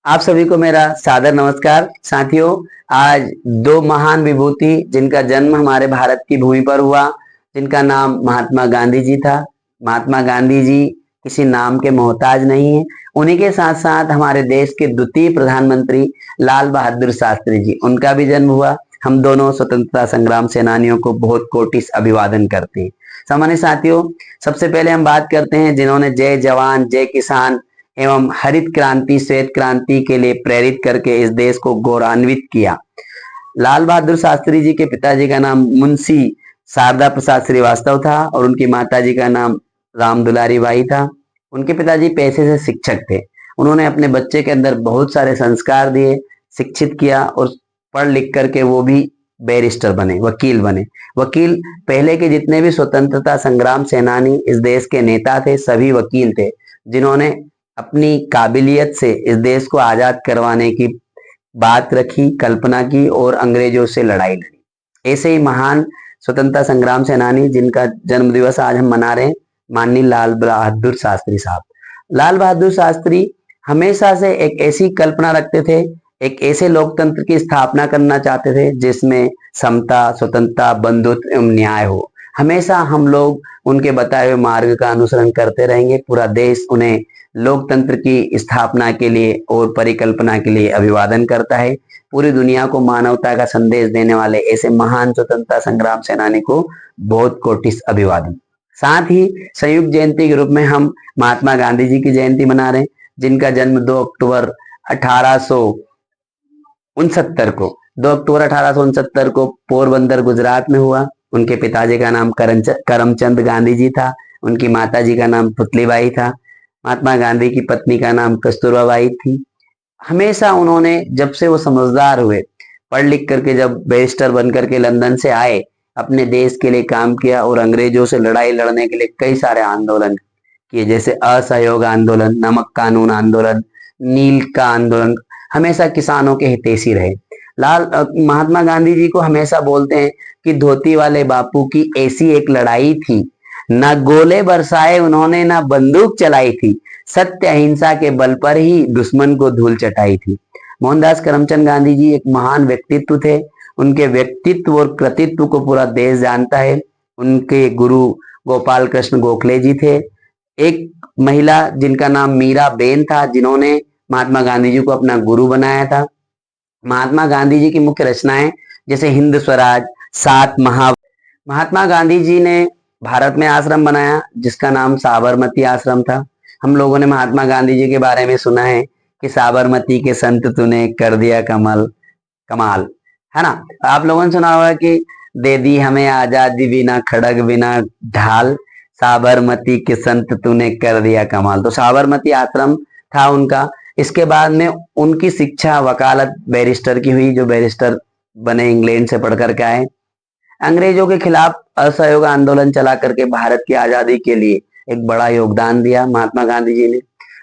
आप सभी को मेरा सादर नमस्कार। साथियों, आज दो महान विभूति जिनका जन्म हमारे भारत की भूमि पर हुआ, जिनका नाम महात्मा गांधी जी था। महात्मा गांधी जी किसी नाम के मोहताज नहीं है। उन्हीं के साथ साथ हमारे देश के द्वितीय प्रधानमंत्री लाल बहादुर शास्त्री जी, उनका भी जन्म हुआ। हम दोनों स्वतंत्रता संग्राम सेनानियों को बहुत कोटि अभिवादन करते हैं। सामान्य साथियों, सबसे पहले हम बात करते हैं जिन्होंने जय जवान जय किसान एवं हरित क्रांति श्वेत क्रांति के लिए प्रेरित करके इस देश को गौरवान्वित किया। लाल बहादुर शास्त्री जी के पिताजी का नाम मुंशी शारदा प्रसाद श्रीवास्तव था और उनकी माताजी का नाम राम दुलारी बाई था। उनके पिताजी पेशे से शिक्षक थे। उन्होंने अपने बच्चे के अंदर बहुत सारे संस्कार दिए, शिक्षित किया और पढ़ लिख करके वो भी बैरिस्टर बने, वकील बने। वकील, पहले के जितने भी स्वतंत्रता संग्राम सेनानी इस देश के नेता थे, सभी वकील थे, जिन्होंने अपनी काबिलियत से इस देश को आजाद करवाने की बात रखी, कल्पना की और अंग्रेजों से लड़ाई लड़ी। ऐसे ही महान स्वतंत्रता संग्राम सेनानी जिनका जन्म दिवस आज हम मना रहे हैं, माननीय लाल बहादुर शास्त्री साहब। लाल बहादुर शास्त्री हमेशा से एक ऐसी कल्पना रखते थे, एक ऐसे लोकतंत्र की स्थापना करना चाहते थे जिसमें समता, स्वतंत्रता, बंधुत्व एवं न्याय हो। हमेशा हम लोग उनके बताए हुए मार्ग का अनुसरण करते रहेंगे। पूरा देश उन्हें लोकतंत्र की स्थापना के लिए और परिकल्पना के लिए अभिवादन करता है। पूरी दुनिया को मानवता का संदेश देने वाले ऐसे महान स्वतंत्रता संग्राम सेनानी को बहुत कोटि अभिवादन। साथ ही संयुक्त जयंती के रूप में हम महात्मा गांधी जी की जयंती मना रहे हैं, जिनका जन्म 2 अक्टूबर 1869 को पोरबंदर गुजरात में हुआ। उनके पिताजी का नाम करमचंद गांधी जी था। उनकी माताजी का नाम पुतलीबाई था। महात्मा गांधी की पत्नी का नाम कस्तूरबा बाई थी। हमेशा उन्होंने, जब से वो समझदार हुए, पढ़ लिख करके जब बैरिस्टर बन करके लंदन से आए, अपने देश के लिए काम किया और अंग्रेजों से लड़ाई लड़ने के लिए कई सारे आंदोलन किए, जैसे असहयोग आंदोलन, नमक कानून आंदोलन, नील का आंदोलन। हमेशा किसानों के हितैषी रहे। महात्मा गांधी जी को हमेशा बोलते हैं कि धोती वाले बापू की ऐसी एक लड़ाई थी, न गोले बरसाए उन्होंने, न बंदूक चलाई थी, सत्य अहिंसा के बल पर ही दुश्मन को धूल चटाई थी। मोहनदास करमचंद गांधी जी एक महान व्यक्तित्व थे। उनके व्यक्तित्व और कृतित्व को पूरा देश जानता है। उनके गुरु गोपाल कृष्ण गोखले जी थे। एक महिला जिनका नाम मीरा बेन था, जिन्होंने महात्मा गांधी जी को अपना गुरु बनाया था। महात्मा गांधी जी की मुख्य रचनाएं जैसे हिंद स्वराज, 7 महात्मा गांधी जी ने भारत में आश्रम बनाया जिसका नाम साबरमती आश्रम था। हम लोगों ने महात्मा गांधी जी के बारे में सुना है कि साबरमती के संत तूने कर दिया कमाल, है ना। आप लोगों ने सुना होगा कि दे दी हमें आजादी बिना खड़ग बिना ढाल, साबरमती के संत तूने कर दिया कमाल। तो साबरमती आश्रम था उनका। इसके बाद में उनकी शिक्षा वकालत बैरिस्टर की हुई, जो बैरिस्टर बने, इंग्लैंड से पढ़ करके आए। अंग्रेजों के खिलाफ असहयोग आंदोलन चला करके भारत की आजादी के लिए एक बड़ा योगदान दिया महात्मा गांधी जी ने।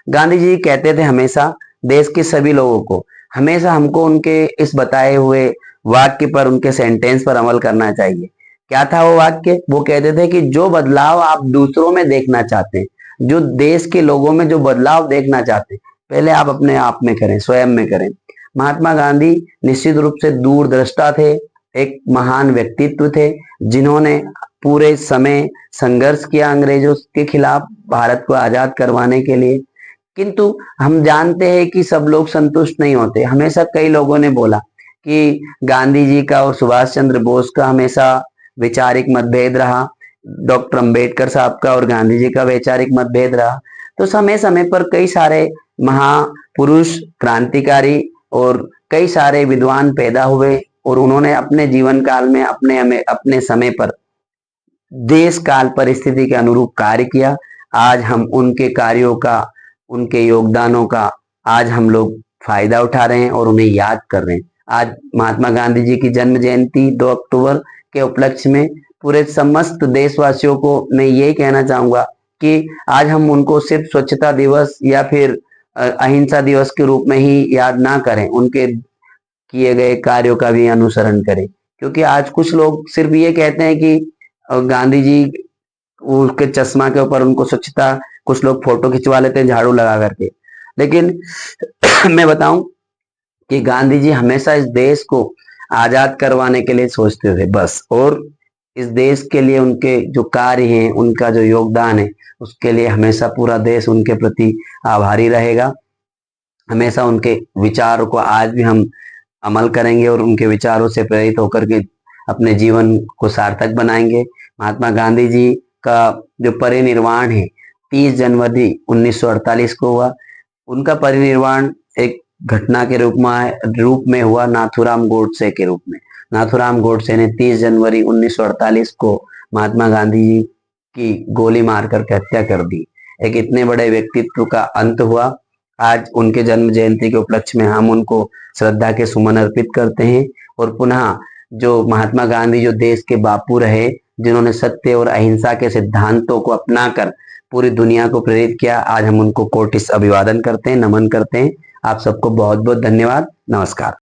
गांधी जी कहते थे हमेशा देश के सभी लोगों को, हमेशा हमको उनके इस बताए हुए वाक्य पर, उनके सेंटेंस पर अमल करना चाहिए। क्या था वो वाक्य? वो कहते थे कि जो बदलाव आप दूसरों में देखना चाहते हैं, जो देश के लोगों में जो बदलाव देखना चाहते हैं, पहले आप अपने आप में करें, स्वयं में करें। महात्मा गांधी निश्चित रूप से दूरदृष्टा थे, एक महान व्यक्तित्व थे, जिन्होंने पूरे समय संघर्ष किया अंग्रेजों के खिलाफ भारत को आजाद करवाने के लिए। किंतु हम जानते हैं कि सब लोग संतुष्ट नहीं होते। हमेशा कई लोगों ने बोला कि गांधी जी का और सुभाष चंद्र बोस का हमेशा वैचारिक मतभेद रहा, डॉक्टर अंबेडकर साहब का और गांधी जी का वैचारिक मतभेद रहा। तो समय समय पर कई सारे महापुरुष, क्रांतिकारी और कई सारे विद्वान पैदा हुए और उन्होंने अपने जीवन काल में अपने समय पर देश काल परिस्थिति के अनुरूप कार्य किया। आज हम उनके कार्यों का, उनके योगदानों का आज हम लोग फायदा उठा रहे हैं और उन्हें याद कर रहे हैं। आज महात्मा गांधी जी की जन्म जयंती 2 अक्टूबर के उपलक्ष्य में पूरे समस्त देशवासियों को मैं ये कहना चाहूंगा कि आज हम उनको सिर्फ स्वच्छता दिवस या फिर अहिंसा दिवस के रूप में ही याद ना करें, उनके किए गए कार्यों का भी अनुसरण करें। क्योंकि आज कुछ लोग सिर्फ ये कहते हैं कि गांधी जी, उसके चश्मा के ऊपर उनको स्वच्छता, कुछ लोग फोटो खिंचवा लेते हैं झाड़ू लगा करके, लेकिन मैं बताऊं कि गांधी जी हमेशा इस देश को आजाद करवाने के लिए सोचते थे बस, और इस देश के लिए उनके जो कार्य हैं, उनका जो योगदान है, उसके लिए हमेशा पूरा देश उनके प्रति आभारी रहेगा। हमेशा उनके विचारों को आज भी हम अमल करेंगे और उनके विचारों से प्रेरित होकर के अपने जीवन को सार्थक बनाएंगे। महात्मा गांधी जी का जो परिनिर्वाण है 30 जनवरी 1948 को हुआ। उनका परिनिर्वाण एक घटना के रूप में हुआ नाथूराम गोडसे के रूप में। नाथूराम गोडसे ने 30 जनवरी 1948 को महात्मा गांधी जी की गोली मार करके हत्या कर दी। एक इतने बड़े व्यक्तित्व का अंत हुआ। आज उनके जन्म जयंती के उपलक्ष्य में हम उनको श्रद्धा के सुमन अर्पित करते हैं, और पुनः जो महात्मा गांधी जो देश के बापू रहे, जिन्होंने सत्य और अहिंसा के सिद्धांतों को अपनाकर पूरी दुनिया को प्रेरित किया, आज हम उनको कोटि अभिवादन करते हैं, नमन करते हैं। आप सबको बहुत बहुत धन्यवाद। नमस्कार।